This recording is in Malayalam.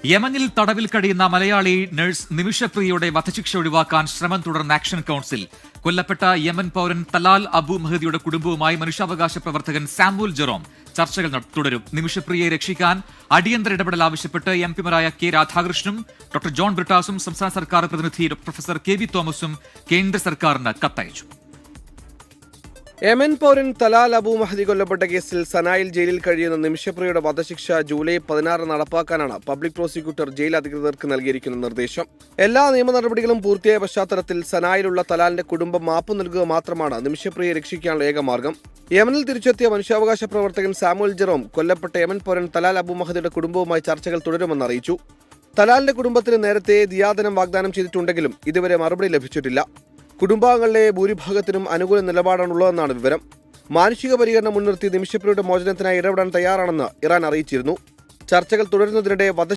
യമനിൽ തടവിൽ കഴിയുന്ന മലയാളി നഴ്സ് നിമിഷപ്രിയയുടെ വധശിക്ഷ ഒഴിവാക്കാൻ ശ്രമം തുടർന്ന ആക്ഷൻ കൌൺസിൽ. കൊല്ലപ്പെട്ട യമൻ പൗരൻ തലാൽ അബു മഹദിയുടെ കുടുംബവുമായി മനുഷ്യാവകാശ പ്രവർത്തകൻ സാമുൽ ജെറോം ചർച്ചകൾ തുടരും. നിമിഷപ്രിയയെ രക്ഷിക്കാൻ അടിയന്തര ഇടപെടൽ ആവശ്യപ്പെട്ട് എംപിമാരായ കെ രാധാകൃഷ്ണനും ഡോക്ടർ ജോൺ ബ്രിട്ടാസും സംസ്ഥാന സർക്കാർ പ്രതിനിധി പ്രൊഫസർ കെ വി തോമസും കേന്ദ്ര സർക്കാരിന് കത്തയച്ചു. യമൻ പൗരൻ തലാൽ അബു മഹദി കൊല്ലപ്പെട്ട കേസിൽ സനായിൽ ജയിലിൽ കഴിയുന്ന നിമിഷപ്രിയയുടെ വധശിക്ഷ ജൂലൈ 16 നടപ്പാക്കാനാണ് പബ്ലിക് പ്രോസിക്യൂട്ടർ ജയിൽ അധികൃതർക്ക് നൽകിയിരിക്കുന്ന നിർദ്ദേശം. എല്ലാ നിയമ നടപടികളും പൂർത്തിയായ പശ്ചാത്തലത്തിൽ സനായിലുള്ള തലാലിന്റെ കുടുംബം മാപ്പ് നൽകുക മാത്രമാണ് നിമിഷപ്രിയയെ രക്ഷിക്കാനുള്ള ഏക മാർഗം. യമനിൽ തിരിച്ചെത്തിയ മനുഷ്യാവകാശ പ്രവർത്തകൻ സാമുൽ ജെറോം കൊല്ലപ്പെട്ട യമൻ പൗരൻ തലാൽ അബു മഹദിയുടെ കുടുംബവുമായി ചർച്ചകൾ തുടരുമെന്ന് അറിയിച്ചു. തലാലിന്റെ കുടുംബത്തിന് നേരത്തെ ദിയാദനം വാഗ്ദാനം ചെയ്തിട്ടുണ്ടെങ്കിലും ഇതുവരെ മറുപടി ലഭിച്ചിട്ടില്ല. കുടുംബാംഗങ്ങളിലെ ഭൂരിഭാഗത്തിനും അനുകൂല നിലപാടാണുള്ളതെന്നാണ് വിവരം. മാനുഷിക പരിഗണന മുൻനിർത്തി നിമിഷപ്രിയയുടെ മോചനത്തിനായി ഇടപെടാൻ തയ്യാറാണെന്ന് ഇറാൻ അറിയിച്ചിരുന്നു. ചർച്ചകൾ തുടരുന്നതിനിടെ